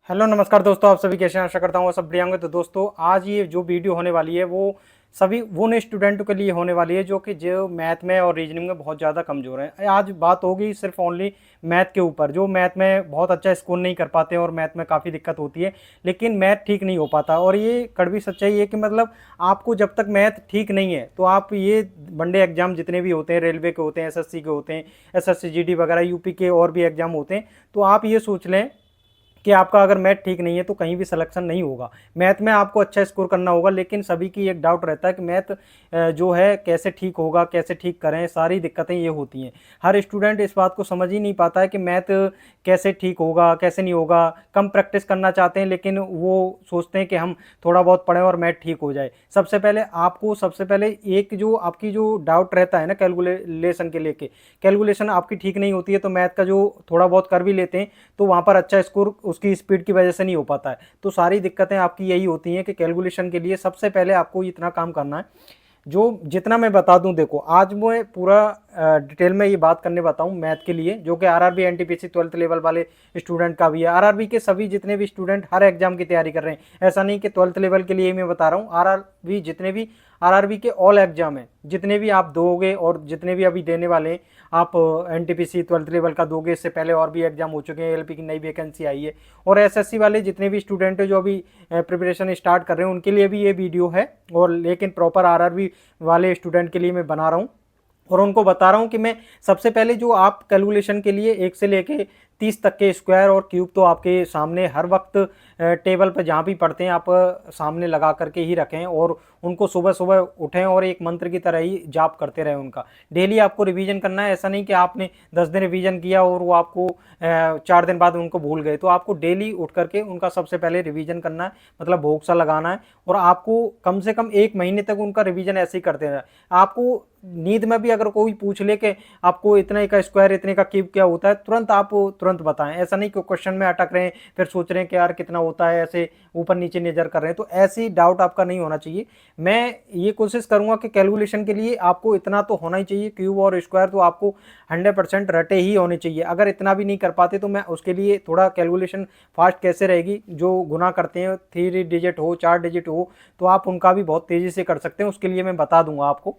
Hello नमस्कार दोस्तों, आप सभी कैसे हैं? आशा करता हूँ वो सब बढ़िया होंगे। तो दोस्तों, आज ये जो वीडियो होने वाली है वो सभी उन स्टूडेंटों के लिए होने वाली है जो मैथ में और रीजनिंग में बहुत ज़्यादा कमज़ोर हैं। आज बात होगी सिर्फ ओनली मैथ के ऊपर। जो मैथ में बहुत अच्छा स्कोर नहीं कर पाते हैं और मैथ में काफ़ी दिक्कत होती है, लेकिन मैथ ठीक नहीं हो पाता। और ये कड़वी सच्चाई है कि मतलब आपको जब तक मैथ ठीक नहीं है तो आप ये वनडे एग्जाम जितने भी होते हैं, रेलवे के होते हैं, एसएससी के होते हैं, एसएससी जीडी वगैरह, यूपी के और भी एग्जाम होते हैं, तो आप ये सोच लें कि आपका अगर मैथ ठीक नहीं है तो कहीं भी सिलेक्शन नहीं होगा। मैथ में आपको अच्छा स्कोर करना होगा, लेकिन सभी की एक डाउट रहता है कि मैथ जो है कैसे ठीक होगा, कैसे ठीक करें, सारी दिक्कतें ये होती हैं। हर स्टूडेंट इस बात को समझ ही नहीं पाता है कि मैथ कैसे ठीक होगा, कैसे नहीं होगा। कम प्रैक्टिस करना चाहते हैं, लेकिन वो सोचते हैं कि हम थोड़ा बहुत पढ़ें और मैथ ठीक हो जाए। सबसे पहले एक जो आपकी जो डाउट रहता है ना कैलकुलेशन के लेके, कैलकुलेशन आपकी ठीक नहीं होती है तो मैथ का जो थोड़ा बहुत कर भी लेते हैं तो वहाँ पर अच्छा स्कोर उसकी स्पीड की वजह से नहीं हो पाता है। तो सारी दिक्कतें आपकी यही होती हैं कि कैलकुलेशन के लिए सबसे पहले आपको इतना काम करना है। जो जितना मैं बता दूं, देखो आज मैं पूरा डिटेल में ये बात करने बताऊं मैथ के लिए, जो कि आरआरबी एनटीपीसी 12th लेवल वाले स्टूडेंट का भी है। आरआरबी के सभी जितने भी स्टूडेंट हर एग्जाम की तैयारी कर रहे हैं, ऐसा नहीं कि 12th लेवल के लिए मैं बता रहा हूँ। आरआरबी के ऑल एग्जाम है, जितने भी आप दोगे और जितने भी अभी देने वाले हैं। आप एनटीपीसी 12th लेवल का दोगे, इससे पहले और भी एग्जाम हो चुके हैं, एलपी की नई वैकेंसी आई है। और एसएससी वाले जितने भी स्टूडेंट हैं जो अभी प्रिपरेशन स्टार्ट कर रहे हैं, उनके लिए भी ये वीडियो है। और लेकिन प्रॉपर आरआरबी वाले स्टूडेंट के लिए मैं बना रहा हूँ और उनको बता रहा हूँ कि मैं सबसे पहले जो आप कैलकुलेशन के लिए 1 से लेके 30 तक के स्क्वायर और क्यूब तो आपके सामने हर वक्त टेबल पर जहाँ भी पढ़ते हैं आप सामने लगा करके ही रखें, और उनको सुबह सुबह उठें और एक मंत्र की तरह ही जाप करते रहें उनका। डेली आपको रिवीजन करना है। ऐसा नहीं कि आपने 10 दिन रिवीजन किया और वो आपको 4 दिन बाद उनको भूल गए। तो आपको डेली उठ करके उनका सबसे पहले रिवीजन करना है, मतलब भोग सा लगाना है। और आपको कम से कम 1 महीने तक उनका रिवीजन ऐसे ही करते रहना। आपको नींद में भी अगर कोई पूछ ले कि आपको इतने का स्क्वायर इतने का क्यूब क्या होता है, तुरंत बताएं। ऐसा नहीं कि क्वेश्चन में अटक रहे हैं फिर सोच रहे हैं कि यार कितना होता है, ऐसे ऊपर नीचे नजर कर रहे हैं। तो ऐसी डाउट आपका नहीं होना चाहिए। मैं ये कोशिश करूंगा कि कैलकुलेशन के लिए आपको इतना तो होना ही चाहिए, क्यूब और स्क्वायर तो आपको 100% रटे ही होने चाहिए। अगर इतना भी नहीं कर पाते तो मैं उसके लिए थोड़ा कैलकुलेशन फास्ट कैसे रहेगी, जो गुना करते हैं 3 डिजिट हो 4 डिजिट हो, तो आप उनका भी बहुत तेजी से कर सकते हैं। उसके लिए मैं बता दूंगा आपको।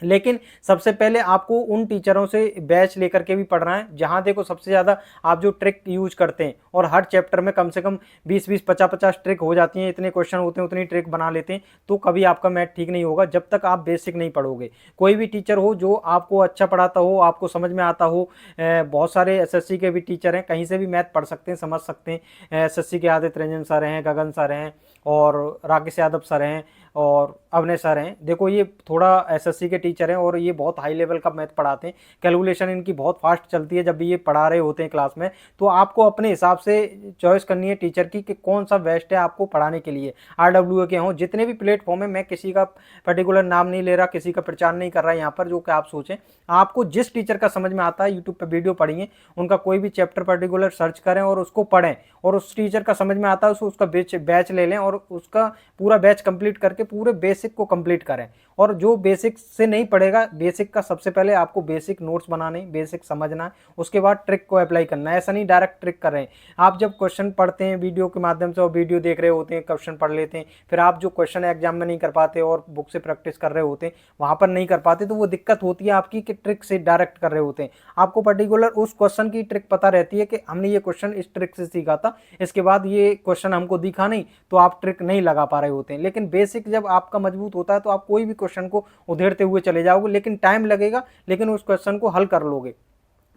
लेकिन सबसे पहले आपको उन टीचरों से बैच लेकर के भी पढ़ना है जहां देखो सबसे ज़्यादा आप जो ट्रिक यूज करते हैं, और हर चैप्टर में कम से कम 20-20 50-50 ट्रिक हो जाती हैं। इतने क्वेश्चन होते हैं, उतनी ट्रिक बना लेते हैं। तो कभी आपका मैथ ठीक नहीं होगा जब तक आप बेसिक नहीं पढ़ोगे। कोई भी टीचर हो जो आपको अच्छा पढ़ाता हो, आपको समझ में आता हो। बहुत सारे एसएससी के भी टीचर हैं, कहीं से भी मैथ पढ़ सकते हैं, समझ सकते हैं। एसएससी के आदित्य रंजन सर हैं, गगन सर हैं, और राकेश यादव सर हैं, और अवने सर हैं। देखो ये थोड़ा एसएससी के टीचर हैं और ये बहुत हाई लेवल का मैथ पढ़ाते हैं। कैलकुलेशन इनकी बहुत फास्ट चलती है जब भी ये पढ़ा रहे होते हैं क्लास में। तो आपको अपने हिसाब से चॉइस करनी है टीचर की कि कौन सा बेस्ट है आपको पढ़ाने के लिए। आरडब्ल्यूए के हों, जितने भी प्लेटफॉर्म है, मैं किसी का पर्टिकुलर नाम नहीं ले रहा, किसी का प्रचार नहीं कर रहा यहाँ पर, जो कि आप सोचें। आपको जिस टीचर का समझ में आता है, यूट्यूब पर वीडियो पढ़िए, उनका कोई भी चैप्टर पर्टिकुलर सर्च करें और उसको पढ़ें, और उस टीचर का समझ में आता है उसका बैच ले लें और उसका पूरा बैच कंप्लीट करके पूरे बेसिक को कंप्लीट करें। और जो बेसिक से नहीं पढ़ेगा, बेसिक का सबसे पहले आपको बेसिक नोट्स बनाने, बेसिक समझना है, उसके बाद ट्रिक को अप्लाई करना है। ऐसा नहीं डायरेक्ट ट्रिक कर रहे हैं। आप जब क्वेश्चन पढ़ते हैं वीडियो के माध्यम से और वीडियो देख रहे होते हैं, क्वेश्चन पढ़ लेते हैं, फिर आप जो क्वेश्चन एग्जाम में नहीं कर पाते और बुक से प्रैक्टिस कर रहे होते हैं, वहां पर नहीं कर पाते, तो वो दिक्कत होती है आपकी कि ट्रिक से डायरेक्ट कर रहे होते हैं। आपको पर्टिकुलर उस क्वेश्चन की ट्रिक पता रहती है कि हमने ये क्वेश्चन इस ट्रिक से सीखा था, इसके बाद ये क्वेश्चन हमको दिखा नहीं, तो आप ट्रिक नहीं लगा पा रहे होते हैं। लेकिन बेसिक जब आपका मजबूत होता है तो आप कोई भी क्वेश्चन को उधेड़ते हुए चले जाओगे, लेकिन टाइम लगेगा, लेकिन उस क्वेश्चन को हल कर लोगे।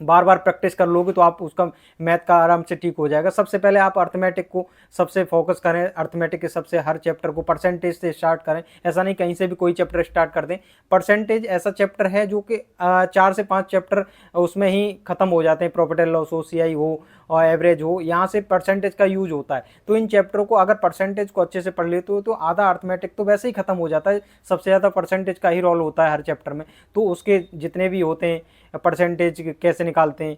बार बार प्रैक्टिस कर लोगे तो आप उसका मैथ का आराम से ठीक हो जाएगा। सबसे पहले आप अर्थमेटिक को सबसे फोकस करें। अर्थमेटिक के सबसे हर चैप्टर को परसेंटेज से स्टार्ट करें। ऐसा नहीं कहीं से भी कोई चैप्टर स्टार्ट कर दें। परसेंटेज ऐसा चैप्टर है जो कि 4 से 5 चैप्टर उसमें ही खत्म हो जाते हैं। प्रॉफिट एंड लॉस हो, सीआई हो और एवरेज हो, यहाँ से परसेंटेज का यूज होता है। तो इन चैप्टरों को अगर परसेंटेज को अच्छे से पढ़ लेते हो तो आधा अर्थमेटिक तो वैसे ही खत्म हो जाता है। सबसे ज़्यादा परसेंटेज का ही रोल होता है हर चैप्टर में। तो उसके जितने भी होते हैं परसेंटेज कैसे निकालते हैं,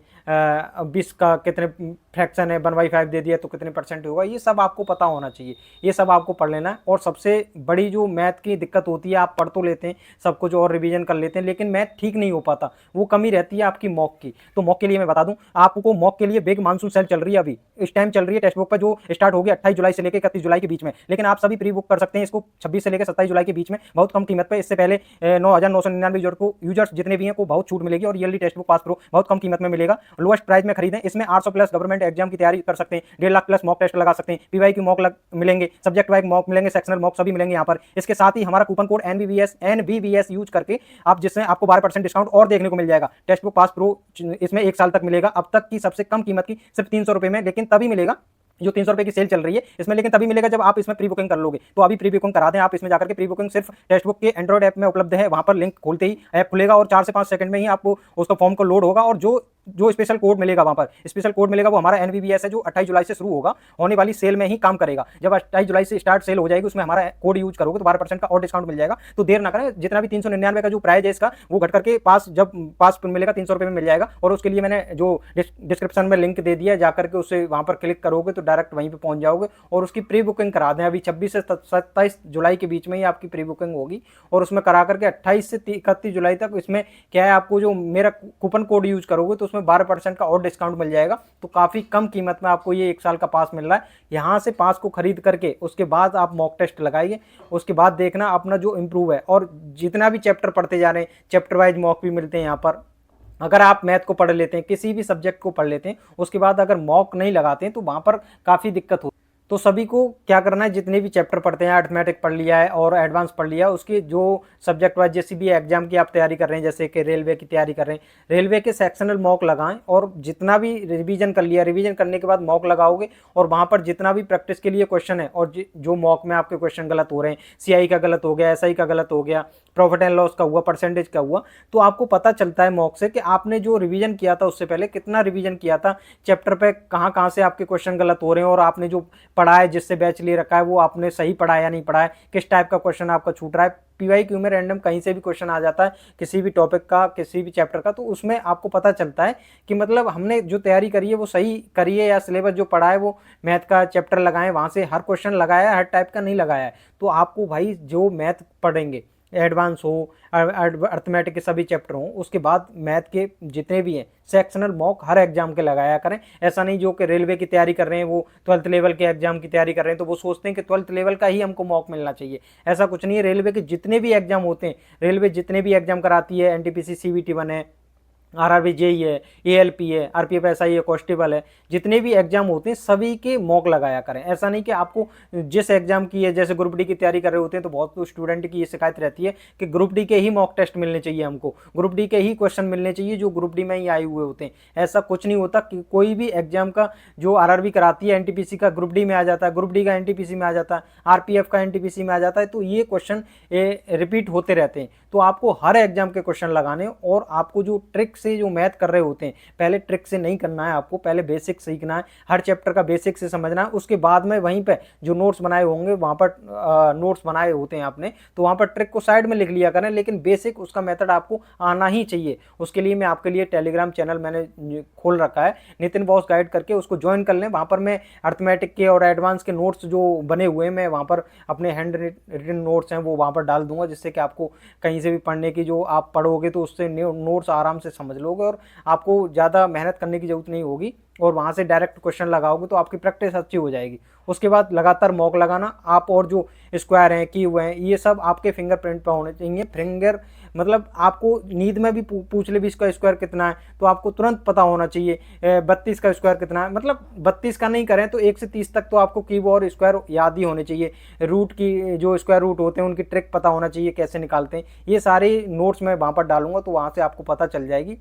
20 का कितने फ्रैक्शन है, 1/5 दे दिया तो कितने परसेंट होगा, ये सब आपको पता होना चाहिए। ये सब आपको पढ़ लेना है। और सबसे बड़ी जो मैथ की दिक्कत होती है, आप पढ़ तो लेते हैं सब कुछ और रिवीजन कर लेते हैं, लेकिन मैथ ठीक नहीं हो पाता, वो कमी रहती है आपकी मॉक की। तो मॉक के लिए मैं बता दूं आपको, मॉक के लिए बिग मानसून सेल चल रही है, अभी इस टाइम चल रही है टेक्स्ट बुक पर, जो स्टार्ट होगी 28 जुलाई से लेकर 31 जुलाई के बीच में। लेकिन आप सभी प्री बुक कर सकते हैं इसको 26 से लेकर 27 जुलाई के बीच में, बहुत कम कीमत पर। इससे पहले 9,999 यूजर्स जितने भी हैं को बहुत छूट मिलेगी, और yearly text book pass pro बहुत कम कीमत में मिलेगा, लोएस्ट प्राइस में खरीदें। इसमें 800 प्लस गवर्नमेंट एग्जाम की तैयारी कर सकते हैं, 1.5 लाख प्लस मॉक टेस्ट लगा सकते हैं, पीवाई की मॉक मिलेंगे, सब्जेक्ट वाइज मॉक मिलेंगे, सेक्शनल मॉक सभी मिलेंगे यहाँ पर। इसके साथ ही हमारा कूपन कोड NBBS यूज करके आप, जिसमें आपको 12% डिस्काउंट और देखने को मिल जाएगा। टेक्स्ट बुक पास प्रो इसमें 1 साल तक मिलेगा, अब तक की सबसे कम कीमत की सिर्फ 300 रुपए में, लेकिन तभी मिलेगा जो 300 रुपए की सेल चल रही है इसमें, लेकिन तभी मिलेगा जब आप इसमें प्री बुकिंग कर लोगे। तो अभी प्री बुकिंग करा दें आप इसमें जाकर के। प्री बुकिंग सिर्फ टेक्स्ट बुक के एंड्रॉइड ऐप में उपलब्ध है, वहां पर लिंक खोलते ही ऐप खुलेगा और 4 से 5 सेकंड में ही आपको उसका फॉर्म को लोड होगा, और जो स्पेशल कोड मिलेगा वहां पर, स्पेशल कोड मिलेगा वो हमारा NBBS है, जो 28 जुलाई से शुरू होगा, होने वाली सेल में ही काम करेगा। जब 28 जुलाई से स्टार्ट सेल हो जाएगी, उसमें हमारा कोड यूज करोगे तो 12% का और डिस्काउंट मिल जाएगा। तो देर ना करें, जितना भी 399 का जो प्राइस है इसका, वो घट करके जब पास मिलेगा 300 रुपए में मिल जाएगा। और उसके लिए मैंने जो डिस्क्रिप्शन में लिंक दे दिया, जाकर के उससे वहां पर क्लिक करोगे तो डायरेक्ट वहीं पर पहुंच जाओगे, और उसकी प्री बुकिंग करा दें। अभी 26 से 27 जुलाई के बीच में ही आपकी प्री बुकिंग होगी, और उसमें करा करके 28 से 31 जुलाई तक, इसमें क्या है, आपको जो मेरा कूपन कोड यूज करोगे तो उसमें 12% का और डिस्काउंट मिल जाएगा। तो काफी कम कीमत में आपको ये 1 साल का पास मिल रहा है। यहां से पास को खरीद करके उसके बाद आप मॉक टेस्ट लगाइए, उसके बाद देखना अपना जो इंप्रूव है। और जितना भी चैप्टर पढ़ते जा रहे हैं, चैप्टर वाइज मॉक भी मिलते हैं यहाँ पर। अगर आप मैथ को पढ़ लेते हैं, किसी भी सब्जेक्ट को पढ़ लेते हैं, उसके बाद अगर मॉक नहीं लगाते हैं तो वहां पर काफी दिक्कत हो। तो सभी को क्या करना है, जितने भी चैप्टर पढ़ते हैं, अरिथमेटिक पढ़ लिया है और एडवांस पढ़ लिया, उसकी जो सब्जेक्ट वाइज जैसे भी एग्जाम की आप तैयारी कर रहे हैं, जैसे कि रेलवे की तैयारी कर रहे हैं, रेलवे के सेक्शनल मॉक लगाएं, और जितना भी रिवीजन कर लिया, रिवीजन करने के बाद मॉक लगाओगे, और वहां पर जितना भी प्रैक्टिस के लिए क्वेश्चन है, और जो मॉक में आपके क्वेश्चन गलत हो रहे हैं, CI का गलत हो गया, SI का गलत हो गया, प्रॉफिट एंड लॉस का हुआ, परसेंटेज का हुआ, तो आपको पता चलता है मॉक से कि आपने जो रिवीजन किया था उससे पहले कितना रिवीजन किया था, चैप्टर पे कहाँ कहाँ से आपके क्वेश्चन गलत हो रहे हैं, और आपने जो पढ़ा है, जिससे बैच ले रखा है, वो आपने सही पढ़ा है या नहीं पढ़ा है, किस टाइप का क्वेश्चन आपका छूट रहा है। PYQ में रैंडम कहीं से भी क्वेश्चन आ जाता है, किसी भी टॉपिक का, किसी भी चैप्टर का, तो उसमें आपको पता चलता है कि मतलब हमने जो तैयारी करी है वो सही करी है, या सिलेबस जो पढ़ा है वो मैथ का चैप्टर लगाए, वहां से हर क्वेश्चन लगाया है, हर टाइप का नहीं लगाया है। तो आपको भाई जो मैथ पढ़ेंगे, एडवांस हो, अर्थमेटिक के सभी चैप्टर हों, उसके बाद मैथ के जितने भी हैं सेक्शनल मॉक हर एग्जाम के लगाया करें। ऐसा नहीं जो कि रेलवे की तैयारी कर रहे हैं, वो 12th लेवल के एग्जाम की तैयारी कर रहे हैं, तो वो सोचते हैं कि 12th लेवल का ही हमको मॉक मिलना चाहिए। ऐसा कुछ नहीं है। रेलवे के जितने भी एग्जाम होते हैं, रेलवे जितने भी एग्जाम कराती है, NTPC CVT 1 है, RRB JEE है, ALP है, RPF SI है, कांस्टेबल है, जितने भी एग्जाम होते हैं सभी के मॉक लगाया करें। ऐसा नहीं कि आपको जिस एग्जाम की है, जैसे ग्रुप डी की तैयारी कर रहे होते हैं तो बहुत स्टूडेंट की ये शिकायत रहती है कि ग्रुप डी के ही मॉक टेस्ट मिलने चाहिए, हमको ग्रुप डी के ही क्वेश्चन मिलने चाहिए जो ग्रुप डी में ही आए हुए होते हैं। ऐसा कुछ नहीं होता कि कोई भी एग्जाम का जो RRB कराती है, NTPC का ग्रुप डी में आ जाता है, ग्रुप डी का NTPC में आ जाता है, RPF का NTPC में आ जाता है, तो ये क्वेश्चन रिपीट होते रहते हैं। तो आपको हर एग्जाम के क्वेश्चन लगाने, और आपको जो ट्रिक से जो मैथ कर रहे होते हैं, पहले ट्रिक से नहीं करना है, आपको पहले बेसिक सीखना है, हर चैप्टर का बेसिक से समझना है। उसके बाद में वहीं पे जो नोट्स बनाए होंगे, वहां पर नोट्स बनाए होते हैं आपने, तो वहां पर ट्रिक को साइड में लिख लिया करें, लेकिन बेसिक उसका मेथड आपको आना ही चाहिए। उसके लिए मैं आपके लिए टेलीग्राम चैनल मैंने खोल रखा है, नितिन बॉस गाइड करके, उसको ज्वाइन कर लें। वहां पर मैं अर्थमेटिक के और एडवांस के नोट्स जो बने हुए हैं, मैं वहां पर अपने हैंड रिटन नोट्स हैं वो वहां पर डाल दूंगा, जिससे कि आपको कहीं से भी पढ़ने की, जो आप पढ़ोगे तो उससे नोट्स आराम से समझ लोगे, और आपको ज़्यादा मेहनत करने की जरूरत नहीं होगी, और वहाँ से डायरेक्ट क्वेश्चन लगाओगे तो आपकी प्रैक्टिस अच्छी हो जाएगी। उसके बाद लगातार मॉक लगाना आप, और जो स्क्वायर हैं, क्यूब हैं, ये सब आपके फिंगरप्रिंट पर होने चाहिए। फिंगर मतलब आपको नींद में भी पूछ ले भी इसका स्क्वायर कितना है, तो आपको तुरंत पता होना चाहिए। 32 का स्क्वायर कितना है, मतलब 32 का नहीं करें तो 1 से 30 तक तो आपको क्यूब और स्क्वायर याद ही होने चाहिए। रूट की जो स्क्वायर रूट होते हैं उनकी ट्रिक पता होना चाहिए, कैसे निकालते हैं। ये सारे नोट्स मैं वहाँ पर डालूंगा, तो वहाँ से आपको पता चल जाएगी।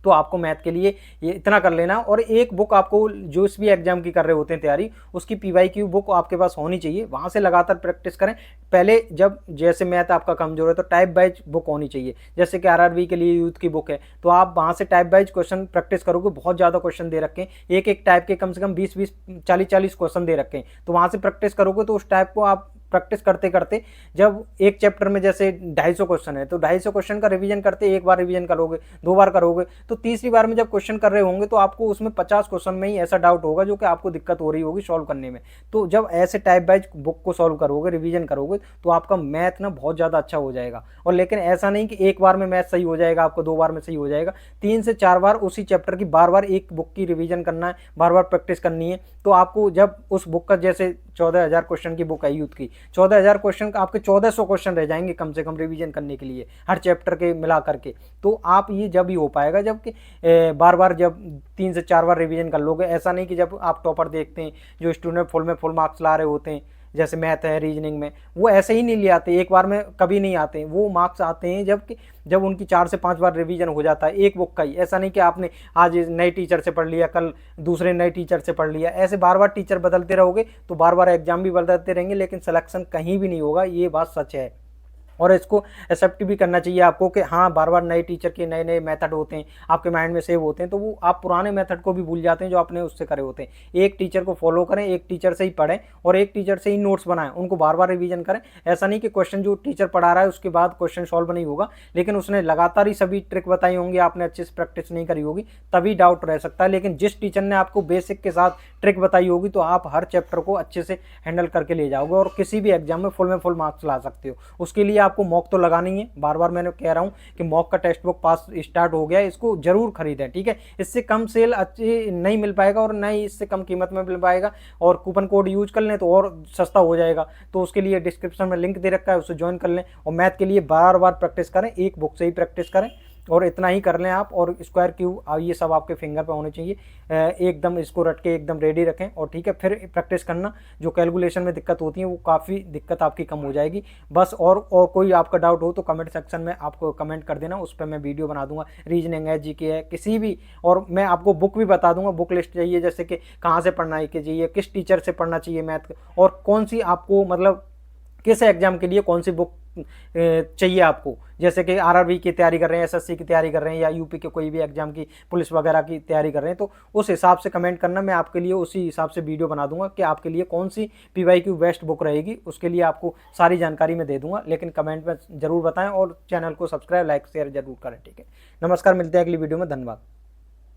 तो आपको मैथ के लिए ये इतना कर लेना। और एक बुक आपको जो इस भी एग्जाम की कर रहे होते हैं तैयारी, उसकी PYQ बुक आपके पास होनी चाहिए, वहाँ से लगातार प्रैक्टिस करें। पहले जब जैसे मैथ आपका कमजोर है तो टाइप वाइज बुक होनी चाहिए, जैसे कि RRB के लिए यूथ की बुक है, तो आप वहाँ से टाइप वाइज क्वेश्चन प्रैक्टिस करोगे। बहुत ज़्यादा क्वेश्चन दे रखे हैं, एक एक टाइप के कम से कम 20-20, 40-40 क्वेश्चन दे रखे हैं, तो वहाँ से प्रैक्टिस करोगे तो उस टाइप को आप प्रैक्टिस करते करते जब एक चैप्टर में जैसे 250 क्वेश्चन है तो 250 क्वेश्चन का रिवीजन करते एक बार रिवीजन करोगे, 2 बार करोगे, तो तीसरी बार में जब क्वेश्चन कर रहे होंगे तो आपको उसमें 50 क्वेश्चन में ही ऐसा डाउट होगा जो कि आपको दिक्कत हो रही होगी सॉल्व करने में। तो जब ऐसे टाइप वाइज बुक को सॉल्व करोगे, रिवीजन करोगे, तो आपका मैथ ना बहुत ज़्यादा अच्छा हो जाएगा। और लेकिन ऐसा नहीं कि एक बार में मैथ सही हो जाएगा, आपको 2 बार में सही हो जाएगा। 3 से 4 बार उसी चैप्टर की बार बार एक बुक की रिवीजन करना है, बार बार प्रैक्टिस करनी है। तो आपको जब उस बुक का जैसे 14,000 क्वेश्चन की बुक है यूथ की, 14,000 क्वेश्चन आपके 1400 क्वेश्चन रह जाएंगे कम से कम रिवीजन करने के लिए हर चैप्टर के मिला करके। तो आप ये जब ही हो पाएगा जबकि बार बार जब 3 से 4 बार रिवीजन कर लोगे। ऐसा नहीं कि जब आप टॉपर देखते हैं जो स्टूडेंट फुल में फुल मार्क्स ला रहे होते हैं, जैसे मैथ है, रीजनिंग में, वो ऐसे ही नहीं ले आते, एक बार में कभी नहीं आते। वो मार्क्स आते हैं जब उनकी 4 से 5 बार रिवीजन हो जाता है एक बुक का ही। ऐसा नहीं कि आपने आज नए टीचर से पढ़ लिया, कल दूसरे नए टीचर से पढ़ लिया। ऐसे बार बार टीचर बदलते रहोगे तो बार बार एग्जाम भी बदलते रहेंगे, लेकिन सिलेक्शन कहीं भी नहीं होगा, ये बात सच है। और इसको एक्सेप्ट भी करना चाहिए आपको कि हाँ, बार बार नए टीचर के नए नए मेथड होते हैं, आपके माइंड में सेव होते हैं, तो वो आप पुराने मेथड को भी भूल जाते हैं जो आपने उससे करे होते हैं। एक टीचर को फॉलो करें, एक टीचर से ही पढ़ें और एक टीचर से ही नोट्स बनाएं, उनको बार बार रिवीजन करें। ऐसा नहीं कि क्वेश्चन जो टीचर पढ़ा रहा है उसके बाद क्वेश्चन सॉल्व नहीं होगा, लेकिन उसने लगातार ही सभी ट्रिक बताई होंगी, आपने अच्छे से प्रैक्टिस नहीं करी होगी, तभी डाउट रह सकता है। लेकिन जिस टीचर ने आपको बेसिक के साथ ट्रिक बताई होगी तो आप हर चैप्टर को अच्छे से हैंडल करके ले जाओगे और किसी भी एग्जाम में फुल मार्क्स ला सकते हो। उसके लिए आपको मॉक तो लगानी है। बार बार मैंने कह रहा हूं कि मॉक का टेक्स्ट बुक पास स्टार्ट हो गया है, इसको जरूर खरीदें, ठीक है। इससे कम सेल अच्छी नहीं मिल पाएगा और न ही इससे कम कीमत में मिल पाएगा, और कूपन कोड यूज कर लें तो और सस्ता हो जाएगा। तो उसके लिए डिस्क्रिप्शन में लिंक दे रखा है, उससे ज्वाइन कर लें। और मैथ के लिए बार बार प्रैक्टिस करें, एक बुक से ही प्रैक्टिस करें और इतना ही कर लें आप। और स्क्वायर क्यूब ये सब आपके फिंगर पे होने चाहिए, एकदम इसको रट के एकदम रेडी रखें और ठीक है, फिर प्रैक्टिस करना। जो कैलकुलेशन में दिक्कत होती है वो काफ़ी दिक्कत आपकी कम हो जाएगी बस। और कोई आपका डाउट हो तो कमेंट सेक्शन में आपको कमेंट कर देना, उस पर मैं वीडियो बना दूंगा। रीजनिंग है, जीके है, किसी भी, और मैं आपको बुक भी बता दूंगा, बुक लिस्ट चाहिए जैसे कि कहाँ से पढ़ना चाहिए, किस टीचर से पढ़ना चाहिए मैथ, और कौन सी आपको मतलब किस एग्जाम के लिए कौन सी बुक चाहिए आपको। जैसे कि आरआरबी की तैयारी कर रहे हैं, एसएससी की तैयारी कर रहे हैं, या यूपी के कोई भी एग्जाम की, पुलिस वगैरह की तैयारी कर रहे हैं, तो उस हिसाब से कमेंट करना। मैं आपके लिए उसी हिसाब से वीडियो बना दूंगा कि आपके लिए कौन सी पीवाईक्यू बेस्ट बुक रहेगी, उसके लिए आपको सारी जानकारी मैं दे दूंगा। लेकिन कमेंट में जरूर बताएं और चैनल को सब्सक्राइब, लाइक, शेयर जरूर करें, ठीक है। नमस्कार, मिलते हैं अगली वीडियो में, धन्यवाद।